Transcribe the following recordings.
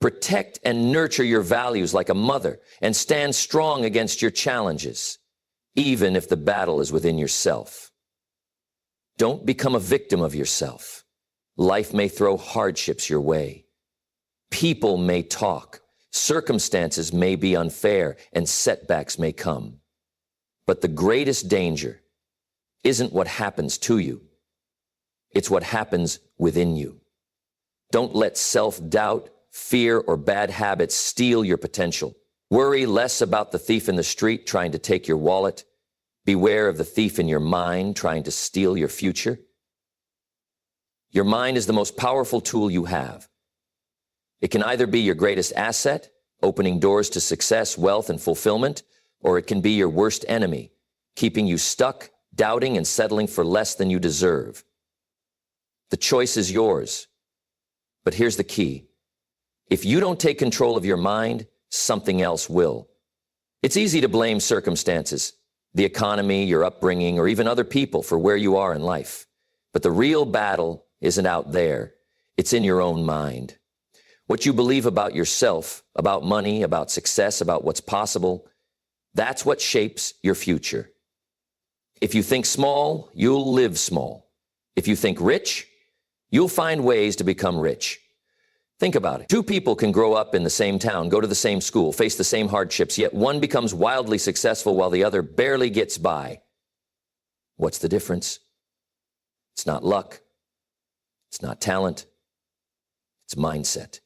Protect and nurture your values like a mother and stand strong against your challenges, even if the battle is within yourself. Don't become a victim of yourself. Life may throw hardships your way. People may talk. Circumstances may be unfair and setbacks may come. But the greatest danger isn't what happens to you. It's what happens within you. Don't let self-doubt, fear, or bad habits steal your potential. Worry less about the thief in the street trying to take your wallet. Beware of the thief in your mind trying to steal your future. Your mind is the most powerful tool you have. It can either be your greatest asset, opening doors to success, wealth, and fulfillment, or it can be your worst enemy, keeping you stuck, doubting, and settling for less than you deserve. The choice is yours. But here's the key. If you don't take control of your mind, something else will. It's easy to blame circumstances, the economy, your upbringing, or even other people for where you are in life. But the real battle isn't out there. It's in your own mind. What you believe about yourself, about money, about success, about what's possible, that's what shapes your future. If you think small, you'll live small. If you think rich, you'll find ways to become rich. Think about it. Two people can grow up in the same town, go to the same school, face the same hardships, yet one becomes wildly successful while the other barely gets by. What's the difference? It's not luck. It's not talent. It's mindset.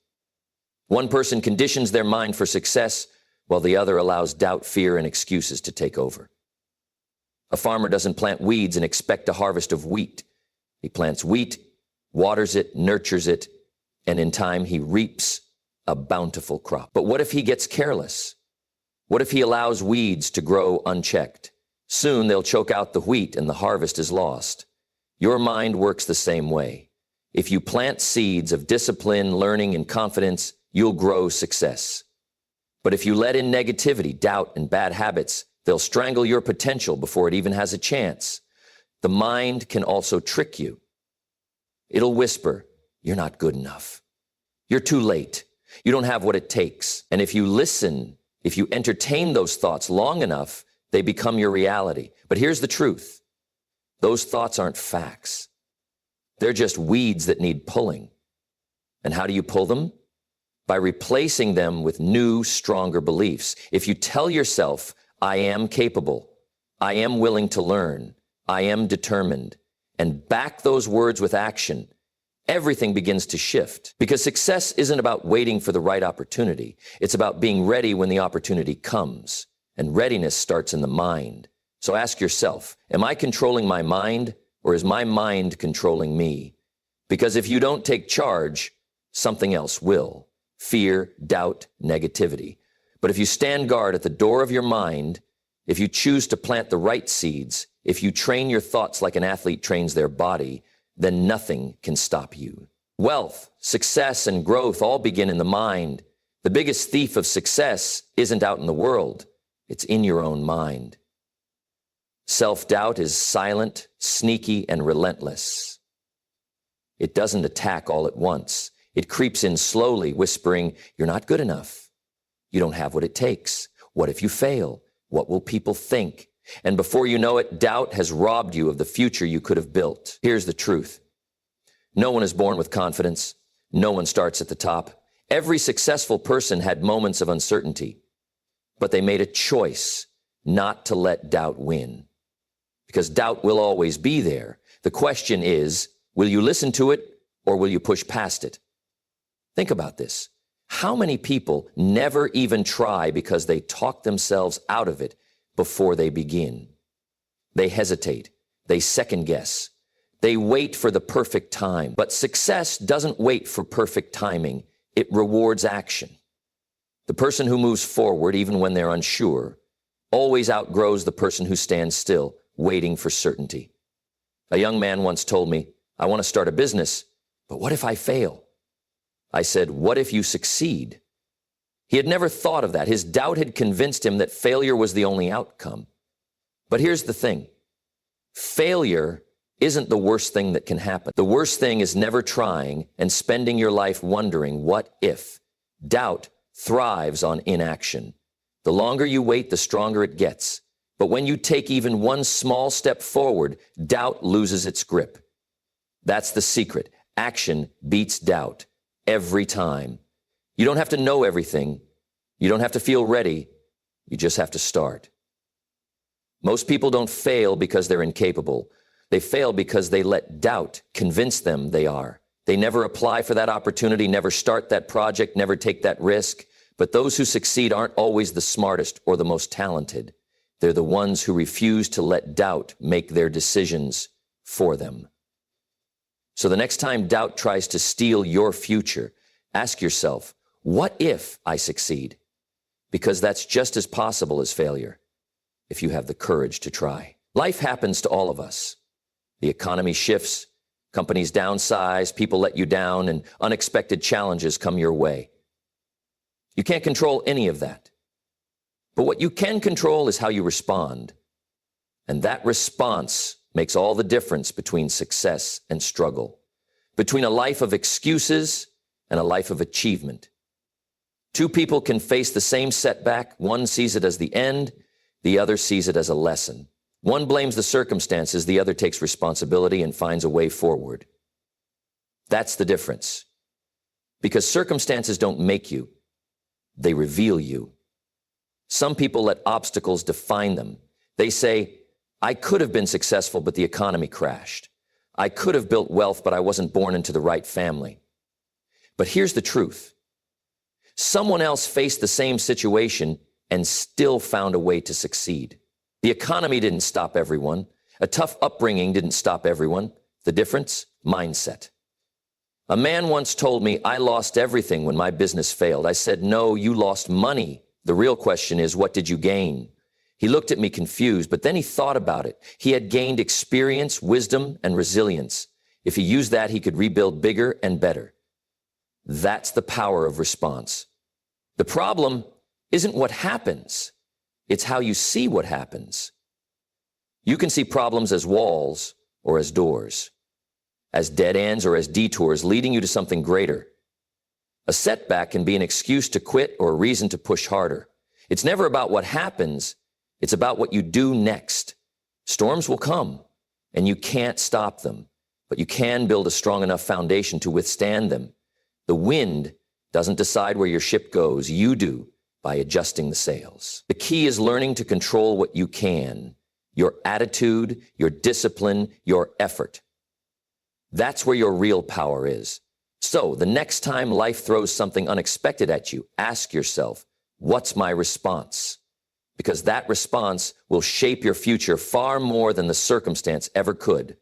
One person conditions their mind for success, while the other allows doubt, fear, and excuses to take over. A farmer doesn't plant weeds and expect a harvest of wheat. He plants wheat, waters it, nurtures it, and in time he reaps a bountiful crop. But what if he gets careless? What if he allows weeds to grow unchecked? Soon they'll choke out the wheat and the harvest is lost. Your mind works the same way. If you plant seeds of discipline, learning, and confidence, you'll grow success. But if you let in negativity, doubt, and bad habits, they'll strangle your potential before it even has a chance. The mind can also trick you. It'll whisper, "You're not good enough. You're too late. You don't have what it takes." And if you listen, if you entertain those thoughts long enough, they become your reality. But here's the truth. Those thoughts aren't facts. They're just weeds that need pulling. And how do you pull them? By replacing them with new, stronger beliefs. If you tell yourself, "I am capable, I am willing to learn, I am determined," and back those words with action, everything begins to shift. Because success isn't about waiting for the right opportunity. It's about being ready when the opportunity comes. And readiness starts in the mind. So ask yourself, am I controlling my mind, or is my mind controlling me? Because if you don't take charge, something else will. Fear, doubt, negativity. But if you stand guard at the door of your mind, if you choose to plant the right seeds, if you train your thoughts like an athlete trains their body, then nothing can stop you. Wealth, success, and growth all begin in the mind. The biggest thief of success isn't out in the world. It's in your own mind. Self-doubt is silent, sneaky, and relentless. It doesn't attack all at once. It creeps in slowly, whispering, "You're not good enough. You don't have what it takes. What if you fail? What will people think?" And before you know it, doubt has robbed you of the future you could have built. Here's the truth. No one is born with confidence. No one starts at the top. Every successful person had moments of uncertainty, but they made a choice not to let doubt win. Because doubt will always be there. The question is, will you listen to it or will you push past it? Think about this. How many people never even try because they talk themselves out of it before they begin? They hesitate. They second guess. They wait for the perfect time. But success doesn't wait for perfect timing. It rewards action. The person who moves forward, even when they're unsure, always outgrows the person who stands still, waiting for certainty. A young man once told me, "I want to start a business, but what if I fail?" I said, "What if you succeed?" He had never thought of that. His doubt had convinced him that failure was the only outcome. But here's the thing. Failure isn't the worst thing that can happen. The worst thing is never trying and spending your life wondering, what if? Doubt thrives on inaction. The longer you wait, the stronger it gets. But when you take even one small step forward, doubt loses its grip. That's the secret. Action beats doubt every time. You don't have to know everything. You don't have to feel ready. You just have to start. Most people don't fail because they're incapable. They fail because they let doubt convince them they are. They never apply for that opportunity, never start that project, never take that risk. But those who succeed aren't always the smartest or the most talented. They're the ones who refuse to let doubt make their decisions for them. So the next time doubt tries to steal your future, ask yourself, what if I succeed? Because that's just as possible as failure, if you have the courage to try. Life happens to all of us. The economy shifts, companies downsize, people let you down, and unexpected challenges come your way. You can't control any of that. But what you can control is how you respond. And that response makes all the difference between success and struggle, between a life of excuses and a life of achievement. Two people can face the same setback. One sees it as the end, the other sees it as a lesson. One blames the circumstances, the other takes responsibility and finds a way forward. That's the difference. Because circumstances don't make you, they reveal you. Some people let obstacles define them. They say, I could have been successful, but the economy crashed. I could have built wealth, but I wasn't born into the right family. But here's the truth. Someone else faced the same situation and still found a way to succeed. The economy didn't stop everyone. A tough upbringing didn't stop everyone. The difference? Mindset. A man once told me, I lost everything when my business failed. I said, no, you lost money. The real question is, what did you gain? He looked at me confused, but then he thought about it. He had gained experience, wisdom, and resilience. If he used that, he could rebuild bigger and better. That's the power of response. The problem isn't what happens. It's how you see what happens. You can see problems as walls or as doors, as dead ends or as detours leading you to something greater. A setback can be an excuse to quit or a reason to push harder. It's never about what happens. It's about what you do next. Storms will come, and you can't stop them, but you can build a strong enough foundation to withstand them. The wind doesn't decide where your ship goes. You do, by adjusting the sails. The key is learning to control what you can, your attitude, your discipline, your effort. That's where your real power is. So the next time life throws something unexpected at you, ask yourself, what's my response? Because that response will shape your future far more than the circumstance ever could.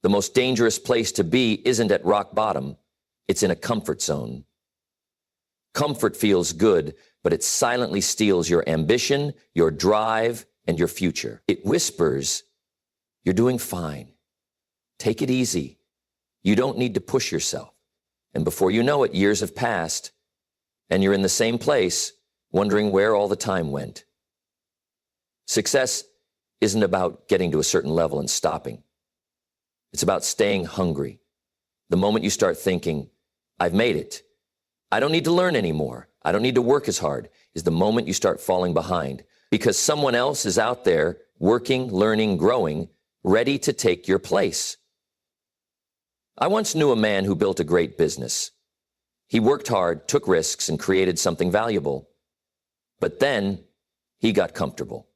The most dangerous place to be isn't at rock bottom. It's in a comfort zone. Comfort feels good, but it silently steals your ambition, your drive, and your future. It whispers, you're doing fine. Take it easy. You don't need to push yourself. And before you know it, years have passed, and you're in the same place, wondering where all the time went. Success isn't about getting to a certain level and stopping. It's about staying hungry. The moment you start thinking, I've made it, I don't need to learn anymore, I don't need to work as hard, is the moment you start falling behind, because someone else is out there working, learning, growing, ready to take your place. I once knew a man who built a great business. He worked hard, took risks, and created something valuable. But then he got comfortable.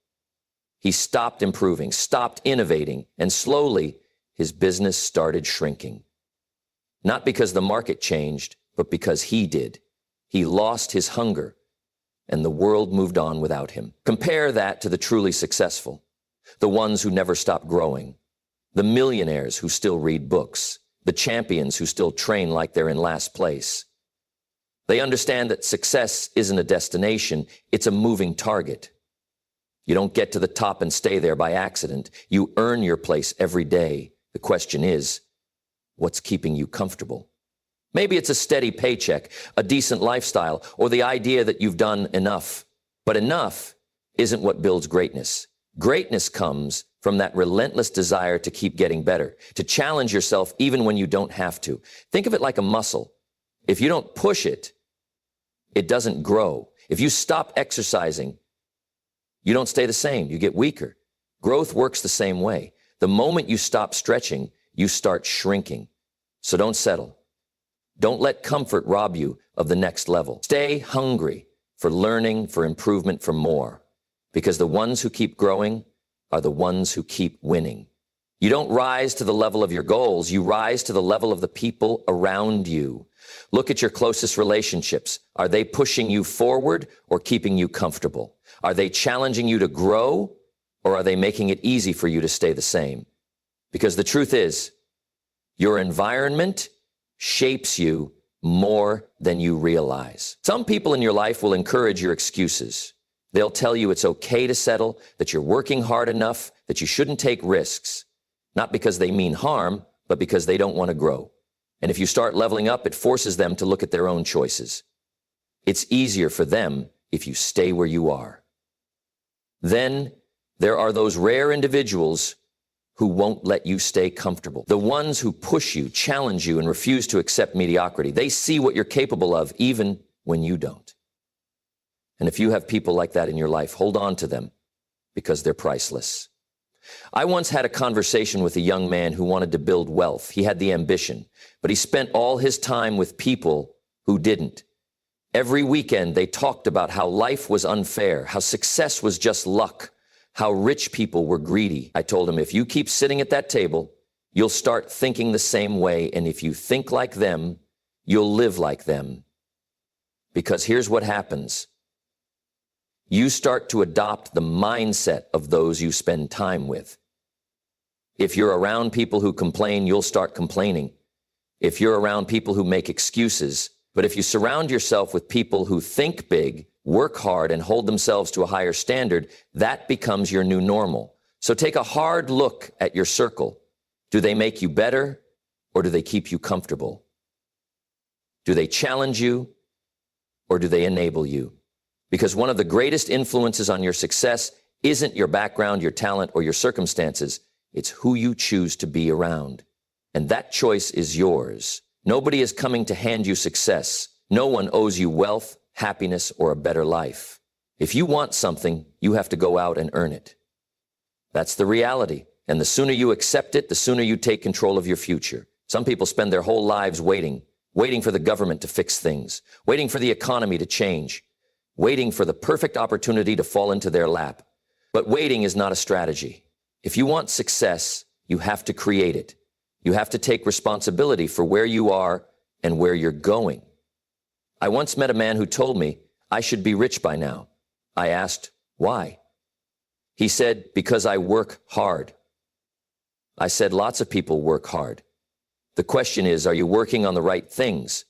He stopped improving, stopped innovating, and slowly his business started shrinking. Not because the market changed, but because he did. He lost his hunger, and the world moved on without him. Compare that to the truly successful, the ones who never stop growing, the millionaires who still read books, the champions who still train like they're in last place. They understand that success isn't a destination, it's a moving target. You don't get to the top and stay there by accident. You earn your place every day. The question is, what's keeping you comfortable? Maybe it's a steady paycheck, a decent lifestyle, or the idea that you've done enough. But enough isn't what builds greatness. Greatness comes from that relentless desire to keep getting better, to challenge yourself even when you don't have to. Think of it like a muscle. If you don't push it, it doesn't grow. If you stop exercising, you don't stay the same. You get weaker. Growth works the same way. The moment you stop stretching, you start shrinking. So don't settle. Don't let comfort rob you of the next level. Stay hungry for learning, for improvement, for more. Because the ones who keep growing are the ones who keep winning. You don't rise to the level of your goals. You rise to the level of the people around you. Look at your closest relationships. Are they pushing you forward or keeping you comfortable? Are they challenging you to grow or are they making it easy for you to stay the same? Because the truth is, your environment shapes you more than you realize. Some people in your life will encourage your excuses. They'll tell you it's okay to settle, that you're working hard enough, that you shouldn't take risks. Not because they mean harm, but because they don't want to grow. And if you start leveling up, it forces them to look at their own choices. It's easier for them if you stay where you are. Then there are those rare individuals who won't let you stay comfortable. The ones who push you, challenge you, and refuse to accept mediocrity. They see what you're capable of even when you don't. And if you have people like that in your life, hold on to them because they're priceless. I once had a conversation with a young man who wanted to build wealth. He had the ambition, but he spent all his time with people who didn't. Every weekend, they talked about how life was unfair, how success was just luck, how rich people were greedy. I told him, if you keep sitting at that table, you'll start thinking the same way. And if you think like them, you'll live like them. Because here's what happens. You start to adopt the mindset of those you spend time with. If you're around people who complain, you'll start complaining. If you're around people who make excuses, but if you surround yourself with people who think big, work hard, and hold themselves to a higher standard, that becomes your new normal. So take a hard look at your circle. Do they make you better, or do they keep you comfortable? Do they challenge you, or do they enable you? Because one of the greatest influences on your success isn't your background, your talent, or your circumstances. It's who you choose to be around. And that choice is yours. Nobody is coming to hand you success. No one owes you wealth, happiness, or a better life. If you want something, you have to go out and earn it. That's the reality. And the sooner you accept it, the sooner you take control of your future. Some people spend their whole lives waiting for the government to fix things, waiting for the economy to change, waiting for the perfect opportunity to fall into their lap. But waiting is not a strategy. If you want success, you have to create it. You have to take responsibility for where you are and where you're going. I once met a man who told me I should be rich by now. I asked, why? He said, because I work hard. I said, lots of people work hard. The question is, are you working on the right things?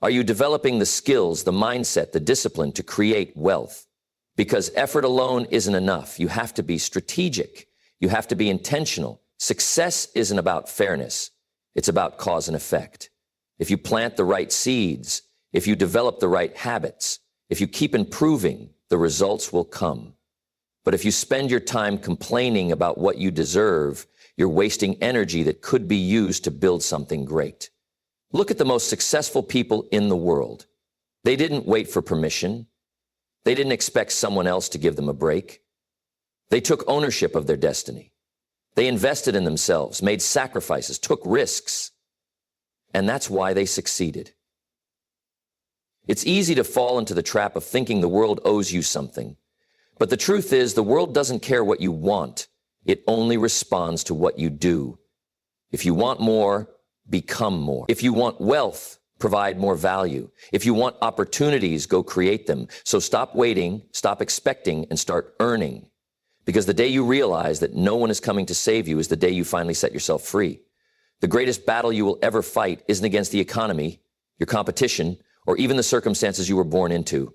Are you developing the skills, the mindset, the discipline to create wealth? Because effort alone isn't enough. You have to be strategic. You have to be intentional. Success isn't about fairness. It's about cause and effect. If you plant the right seeds, if you develop the right habits, if you keep improving, the results will come. But if you spend your time complaining about what you deserve, you're wasting energy that could be used to build something great. Look at the most successful people in the world. They didn't wait for permission. They didn't expect someone else to give them a break. They took ownership of their destiny. They invested in themselves, made sacrifices, took risks. And that's why they succeeded. It's easy to fall into the trap of thinking the world owes you something. But the truth is, the world doesn't care what you want. It only responds to what you do. If you want more, become more. If you want wealth, provide more value. If you want opportunities, go create them. So stop waiting, stop expecting, and start earning. Because the day you realize that no one is coming to save you is the day you finally set yourself free. The greatest battle you will ever fight isn't against the economy, your competition, or even the circumstances you were born into.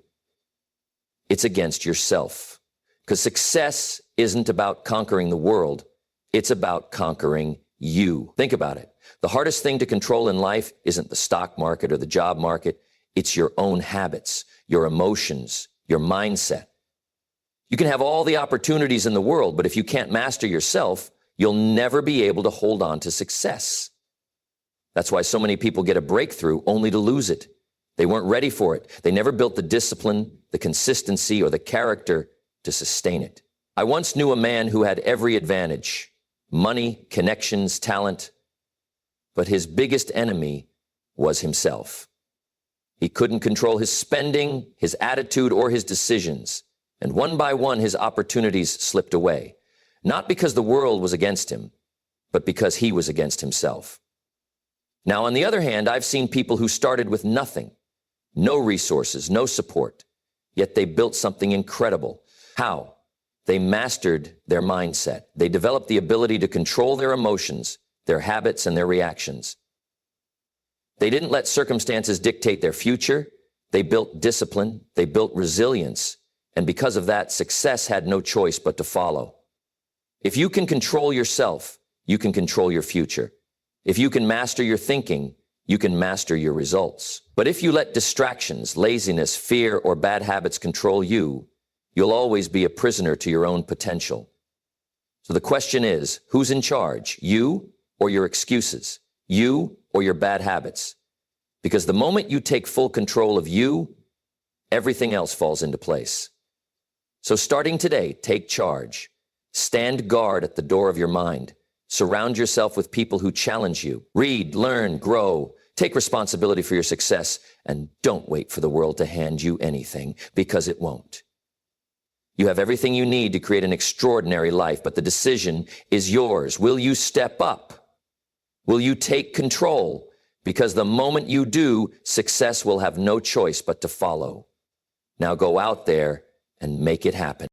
It's against yourself. Because success isn't about conquering the world. It's about conquering you. Think about it. The hardest thing to control in life isn't the stock market or the job market. It's your own habits, your emotions, your mindset. You can have all the opportunities in the world, but if you can't master yourself, you'll never be able to hold on to success. That's why so many people get a breakthrough only to lose it. They weren't ready for it. They never built the discipline, the consistency, or the character to sustain it. I once knew a man who had every advantage: money, connections, talent. But his biggest enemy was himself. He couldn't control his spending, his attitude, or his decisions. And one by one, his opportunities slipped away. Not because the world was against him, but because he was against himself. Now, on the other hand, I've seen people who started with nothing, no resources, no support, yet they built something incredible. How? They mastered their mindset. They developed the ability to control their emotions, their habits, and their reactions. They didn't let circumstances dictate their future. They built discipline. They built resilience. And because of that, success had no choice but to follow. If you can control yourself, you can control your future. If you can master your thinking, you can master your results. But if you let distractions, laziness, fear, or bad habits control you, you'll always be a prisoner to your own potential. So the question is, who's in charge? You or your excuses? You or your bad habits? Because the moment you take full control of you, everything else falls into place. So starting today, take charge. Stand guard at the door of your mind. Surround yourself with people who challenge you. Read, learn, grow. Take responsibility for your success, and don't wait for the world to hand you anything, because it won't. You have everything you need to create an extraordinary life, but the decision is yours. Will you step up? Will you take control? Because the moment you do, success will have no choice but to follow. Now go out there and make it happen.